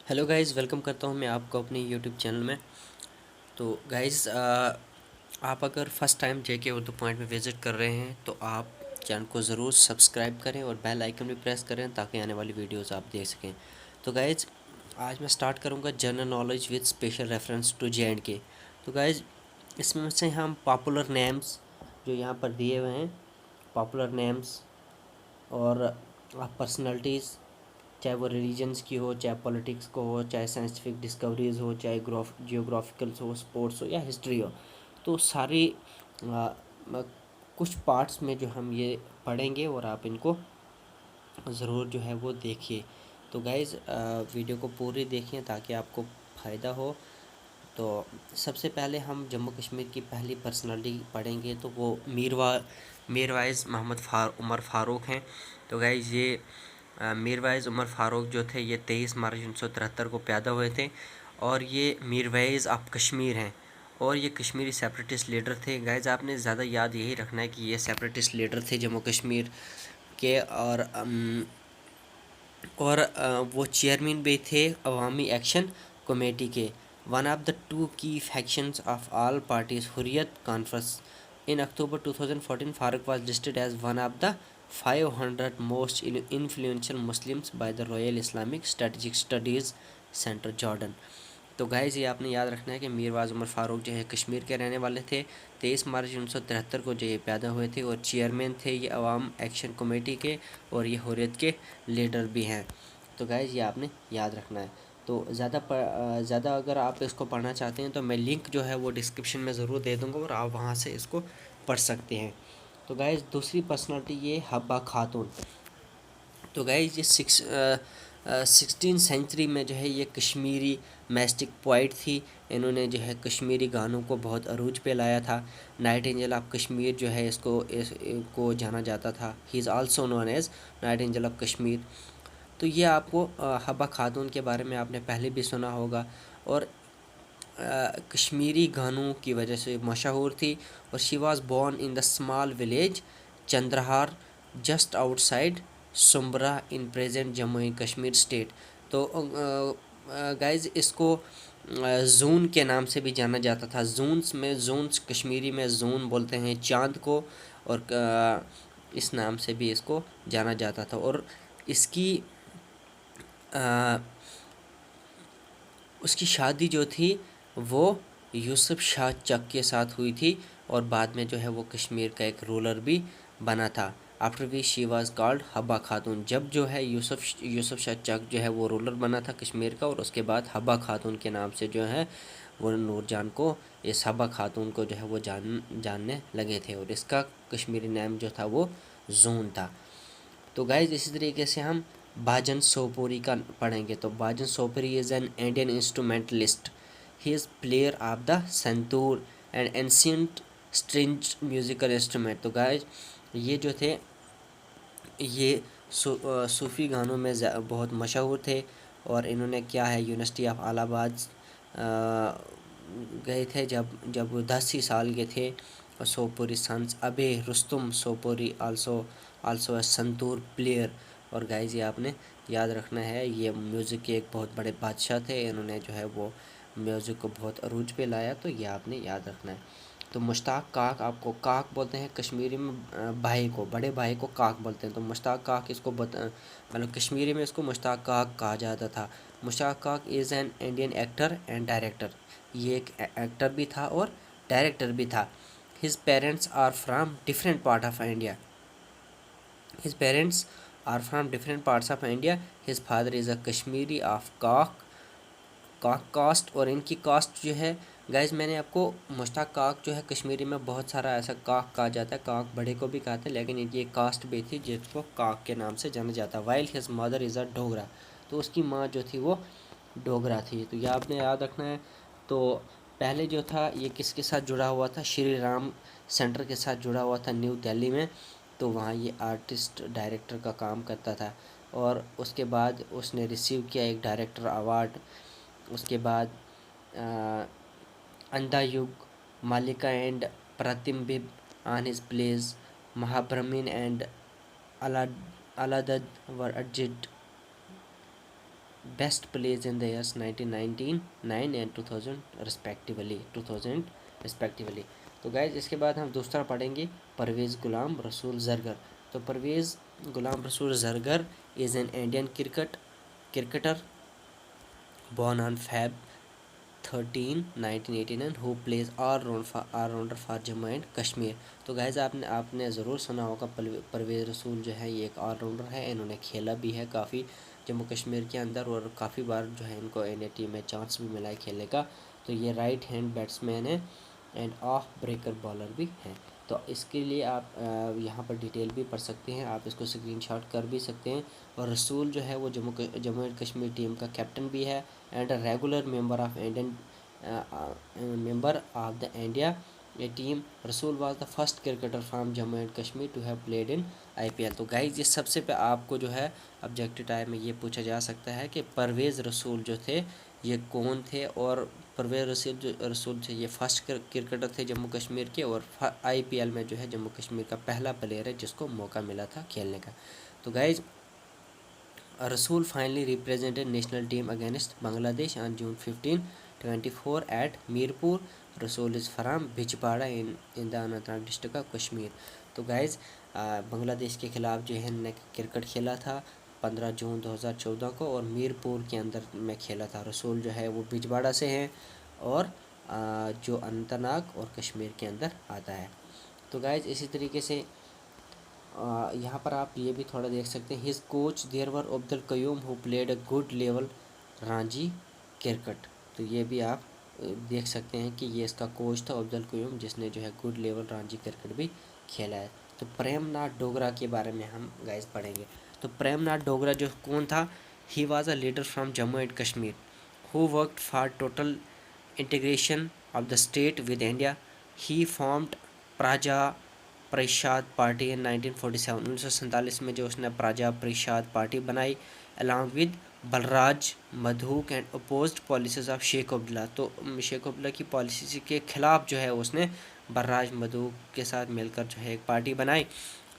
Hello guys, welcome करता हूं मैं आपको अपने यूट्यूब चैनल में। तो गाइस, आप अगर फर्स्ट टाइम जेके उर्दू पॉइंट में विज़िट कर रहे हैं तो आप चैनल को ज़रूर सब्सक्राइब करें और बेल आइकन भी प्रेस करें ताकि आने वाली वीडियोस आप देख सकें। तो गाइस, आज मैं स्टार्ट करूंगा general knowledge with special reference to J and K. तो गाइस, इसमें से हम पॉपुलर नेम्स जो यहाँ पर दिए हुए हैं, पॉपुलर नेम्स और पर्सनैलिटीज़, चाहे वो रिलीजन्स की हो, चाहे पॉलिटिक्स को हो, चाहे साइंटिफिक डिस्कवरीज हो, चाहे जियोग्राफिकल हो, स्पोर्ट्स हो या हिस्ट्री हो, तो सारी आ, म- कुछ पार्ट्स में जो हम ये पढ़ेंगे और आप इनको ज़रूर जो है वो देखिए। तो गाइज़, वीडियो को पूरी देखिए ताकि आपको फ़ायदा हो। तो सबसे पहले हम जम्मू कश्मीर की पहली पर्सनालिटी पढ़ेंगे, तो वो मीरवाइज़ मोहम्मद उमर फ़ारूक हैं। तो गाइज़, ये मीरवाइज़ उमर फ़ारूक जो थे ये 23 मार्च 1973 को पैदा हुए थे और ये मीरवाइज़ ऑफ कश्मीर हैं और ये कश्मीरी सेपरेटिस्ट लीडर थे। गाइज़, आपने ज़्यादा याद यही रखना है कि ये सेपरेटिस्ट लीडर थे जम्मू कश्मीर के। और वो चेयरमैन भी थे अवामी एक्शन कमेटी के। One of the two key factions of All Parties Hurriyat Conference in October 2014, Farooq was listed as one of the 500 most influential Muslims by the Royal Islamic Strategic Studies Centre Jordan. तो guys, ये आपने याद रखना है कि मीरवाज़ उमर फ़ारूक जो है कश्मीर के रहने वाले थे। 23 मार्च 1973 को जो ये पैदा हुए थे और चेयरमैन थे ये अवाम एक्शन कमेटी के और ये हुर्रियत के लीडर भी हैं। तो गाइज़, ये आपने याद रखना है। तो ज़्यादा अगर आप इसको पढ़ना चाहते हैं तो मैं लिंक जो है वो डिस्क्रिप्शन में ज़रूर दे दूँगा और आप वहाँ से इसको पढ़ सकते हैं। तो गाइज़, दूसरी पर्सनालिटी ये हब्बा खातून। तो गाइज, ये 16 सेंचुरी में जो है ये कश्मीरी मैस्टिक पोइट थी। इन्होंने जो है कश्मीरी गानों को बहुत अरूज पे लाया था। नाइट एंजल ऑफ कश्मीर जो है इसको जाना जाता था। He is also known as night angel of Kashmir. तो ये आपको हब्बा खातून के बारे में आपने पहले भी सुना होगा और कश्मीरी गानों की वजह से मशहूर थी। और she was born in the small village Chandrahar just outside Sumbra in present Jammu and Kashmir state. तो गाइज, इसको जून के नाम से भी जाना जाता था। जून्स कश्मीरी में जून बोलते हैं चाँद को और इस नाम से भी इसको जाना जाता था। और इसकी अ, उसकी शादी जो थी वो यूसुफ शाह चक के साथ हुई थी और बाद में जो है वो कश्मीर का एक रूलर भी बना था। After we she was called Habba Khatoon. जब जो है यूसुफ शाह चक जो है वो रूलर बना था कश्मीर का और उसके बाद हब्बा खातून के नाम से जो है वो नूरजान को, इस हब्बा खातून को जो है वो जानने लगे थे और इसका कश्मीरी नाम जो था वो जून था। तो गाइज, इसी तरीके से हम बाजन सोपोरी का पढ़ेंगे। तो Bhajan Sopori is an Indian instrumentalist. He is player of the santoor and ancient strings musical instrument. तो गाइज, ये जो थे ये सूफ़ी गानों में बहुत मशहूर थे और इन्होंने क्या है यूनिवर्सिटी ऑफ इलाहाबाद गए थे जब जब वो 10 ही साल के थे। और सोपोरी सन्स अबे Rustam Sopori also a santoor player. और गाइज, ये आपने याद रखना है, ये म्यूज़िक के एक बहुत बड़े बादशाह थे। इन्होंने जो है वो म्यूज़िक को बहुत अरूज पे लाया, तो ये आपने याद रखना है। तो मुश्ताक काक, आपको काक बोलते हैं कश्मीरी में, भाई को, बड़े भाई को काक बोलते हैं। तो मुश्ताक काक इसको मतलब कश्मीरी में इसको मुश्ताक काक कहा जाता था। Mushtaq Kak is an Indian actor and director. ये एक एक्टर भी था और डायरेक्टर भी था। His parents are from different part of India. His parents are from different parts of India. His father is a Kashmiri of Kak caste. और इनकी कास्ट जो है गाइज, मैंने आपको मुश्ताक काक जो है कश्मीरी में बहुत सारा ऐसा काक कहा जाता है, काक बड़े को भी कहते हैं, लेकिन इनकी एक कास्ट भी थी जिसको काक के नाम से जाना जाता है। While his mother is a Dogra. तो उसकी माँ जो थी वो डोगरा थी। तो ये आपने याद रखना है। तो पहले जो था ये किसके साथ जुड़ा हुआ था, श्री राम सेंटर के साथ जुड़ा हुआ था न्यू दिल्ली में। तो वहाँ ये आर्टिस्ट डायरेक्टर का काम करता था और उसके बाद उसने रिसीव किया एक डायरेक्टर अवार्ड। उसके बाद अंधा युग, Malika and Pratibimb on his plays, Mahabrahmin and Aladad were अजित। Best plays in the years 1999 and 2000 respectively. तो गाइज इसके बाद हम दूसरा पढ़ेंगे परवेज़ गुलाम रसूल जरगर। तो Parvez Ghulam Rasool Zargar is an Indian cricketer born on Feb 13 1989 who plays all-rounder for Jammu and Kashmir। तो गाइज आपने ज़रूर सुना होगा परवेज़ रसूल जो है ये एक ऑलराउंडर है। इन्होंने खेला भी है काफ़ी जम्मू कश्मीर के अंदर और काफ़ी बार जो है इनको इंडिया टीम में चांस भी मिला है खेलने का। तो ये राइट हैंड बैट्समैन है एंड ऑफ ब्रेकर बॉलर भी हैं। तो इसके लिए आप यहाँ पर डिटेल भी पढ़ सकते हैं, आप इसको स्क्रीनशॉट कर भी सकते हैं। और रसूल जो है वो जम्मू एंड कश्मीर टीम का कैप्टन भी है and a regular member of the India A team. Rasool was the first cricketer from Jammu and Kashmir to have played in IPL। तो गाइज ये सबसे पे आपको जो है ऑब्जेक्टिव टाइम में ये पूछा जा सकता है कि परवेज़ रसूल जो थे ये कौन थे। और परवेज़ रसूल थे ये फर्स्ट क्रिकेटर थे जम्मू कश्मीर के और IPL में जो है जम्मू कश्मीर का पहला प्लेयर है जिसको मौका मिला था खेलने का। तो guys Rasool finally represented national team against Bangladesh on June 15, 24 at Mirpur. Rasool is from Bijpara in the Anantnag district of Kashmir. तो गाइज बांग्लादेश के खिलाफ जो है ने क्रिकेट खेला था 15 जून 2014 को और मीरपुर के अंदर में खेला था। रसूल जो है वो बिजबाड़ा से हैं और जो अनंतनाग और कश्मीर के अंदर आता है। तो गाइज इसी तरीके से यहाँ पर आप ये भी थोड़ा देख सकते हैं। His coach there were Abdul Qayoom who played a good level Ranchi cricket. तो ये भी आप देख सकते हैं कि ये इसका कोच था अब्दुल कयूम जिसने जो है गुड लेवल रांची क्रिकेट भी खेला है। तो प्रेमनाथ डोगरा के बारे में हम गाइस पढ़ेंगे। तो प्रेमनाथ डोगरा जो कौन था, he was a leader from Jammu and Kashmir who worked for total integration of the state with India. He formed प्रजा परिषद पार्टी इन 1947। 1947 में जो उसने प्रजा परिषद पार्टी बनाई along with Balraj Madhok and opposed policies of Sheikh Abdullah. तो शेख अब्दुल्ला की पॉलिसी के खिलाफ जो है उसने बलराज मधुक के साथ मिलकर जो है एक पार्टी बनाई।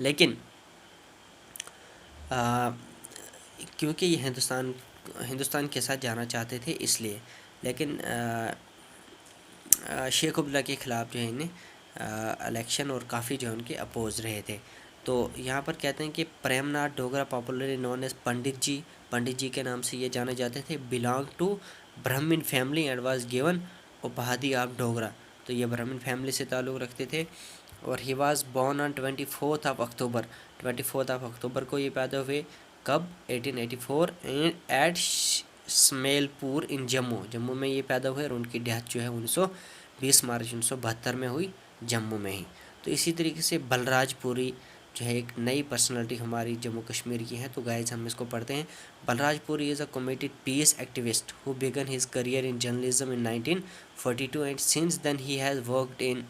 लेकिन क्योंकि ये हिंदुस्तान के साथ जाना चाहते थे इसलिए, लेकिन शेख अब्दुल्ला के ख़िलाफ़ जो है इन्हें इलेक्शन और काफ़ी जो है उनके अपोज रहे थे। तो यहाँ पर कहते हैं कि Premnath Dogra popularly known as Pandit ji के नाम से ये जाने जाते थे। Belong to Brahmin family and was given उपाधि ऑफ डोगरा। तो ये ब्राह्मण फैमिली से ताल्लुक़ रखते थे। और he was born on 24 October. 24 अक्टूबर को ये पैदा हुए। कब? 1884 एट स्मेलपुर इन जम्मू में ये पैदा हुए और उनकी डेथ जो है 20 मार्च 1972 में हुई जम्मू में ही। तो इसी तरीके से बलराजपुरी जो है एक नई पर्सनालिटी हमारी जम्मू कश्मीर की है। तो गाइज हम इसको पढ़ते हैं। Balraj Puri is a committed peace activist who began his career in journalism in 1942 and since then he has worked in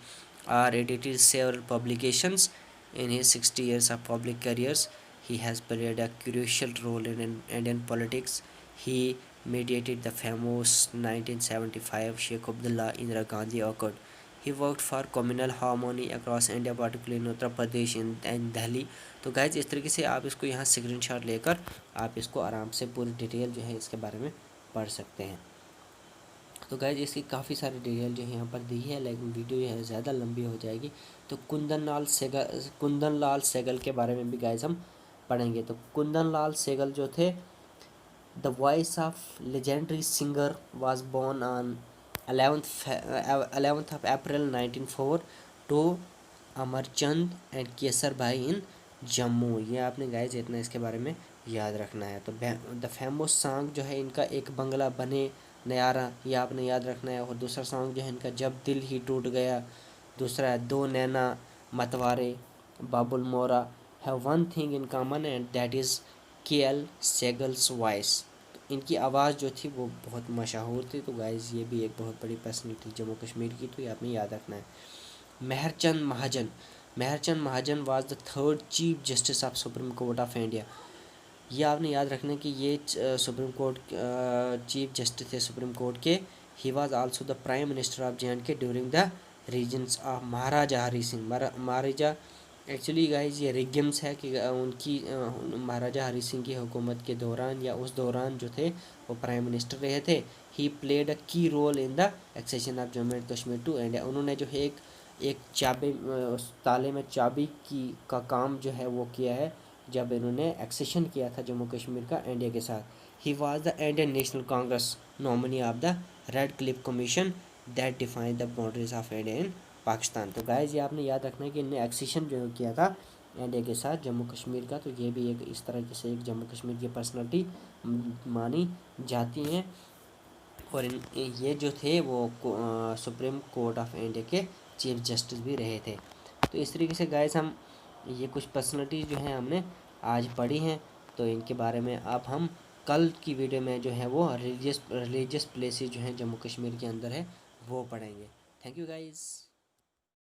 or edited several publications. In his 60 years of public careers, he has played a crucial role in Indian politics. He mediated the famous 1975 Sheikh Abdullah Indira Gandhi Accord. He worked for communal harmony across India, particularly in Uttar Pradesh and Delhi. तो guys इस तरीके से आप इसको यहाँ screenshot लेकर आप इसको आराम से पूरी डिटेल जो है इसके बारे में पढ़ सकते हैं। तो गाइज इसकी काफ़ी सारी डिटेल जो है यहाँ पर दी है, लेकिन वीडियो जो है ज़्यादा लंबी हो जाएगी। तो कुंदन लाल सहगल के बारे में भी गाइज हम पढ़ेंगे। तो कुंदन लाल सहगल जो थे the voice of legendary singer was born on 11th of April 1904 to Amarchand and Kesar Bai in Jammu. ये आपने गाइज इतना इसके बारे में याद रखना है। तो द फेमस सॉन्ग जो है इनका एक बंगला बने नयारा, ये आपने याद रखना है। और दूसरा सॉन्ग जो है इनका जब दिल ही टूट गया। दूसरा है दो नैना Matware Babul Mora have one thing in common and that is KL Saigal's voice. इनकी आवाज़ जो थी वो बहुत मशहूर थी। तो गाइज़ ये भी एक बहुत बड़ी पर्सनैलिटी जम्मू कश्मीर की, तो ये आपने याद रखना है। Mehrchand Mahajan was the third chief justice of supreme court of India. ये आपने याद रखना है कि ये सुप्रीम कोर्ट चीफ जस्टिस थे सुप्रीम कोर्ट के। He was also the prime minister of JNK during the reigns of Maharaja Hari Singh. Maharaja actually guys ये रिगम्स है कि उनकी महाराजा हरी सिंह की हुकूमत के दौरान या उस दौरान जो थे वो प्राइम मिनिस्टर रहे थे। ही played a key role in the accession of Jammu and Kashmir to India. उन्होंने जो है एक चाबी, उस ताले में चाबी की का काम जो है वो किया है जब इन्होंने एक्सेशन किया था जम्मू कश्मीर का इंडिया के साथ। He was the Indian national Congress nominee of the red Cliff commission that define the boundaries of India in Pakistan. तो गाइज ये आपने याद रखना है कि इनने एक्सेशन जो किया था इंडिया के साथ जम्मू कश्मीर का, तो ये भी एक इस तरह से एक जम्मू कश्मीर की पर्सनैलिटी मानी जाती हैं। और ये जो थे वो सुप्रीम कोर्ट ऑफ इंडिया के चीफ जस्टिस भी रहे थे। तो इस तरीके से गाइस हम ये कुछ पर्सनैलिटी जो हैं हमने आज पढ़ी हैं। तो इनके बारे में अब हम कल की वीडियो में जो है वो रिलीजियस प्लेसेस जो हैं जम्मू कश्मीर के अंदर है वो पढ़ेंगे। Thank you guys.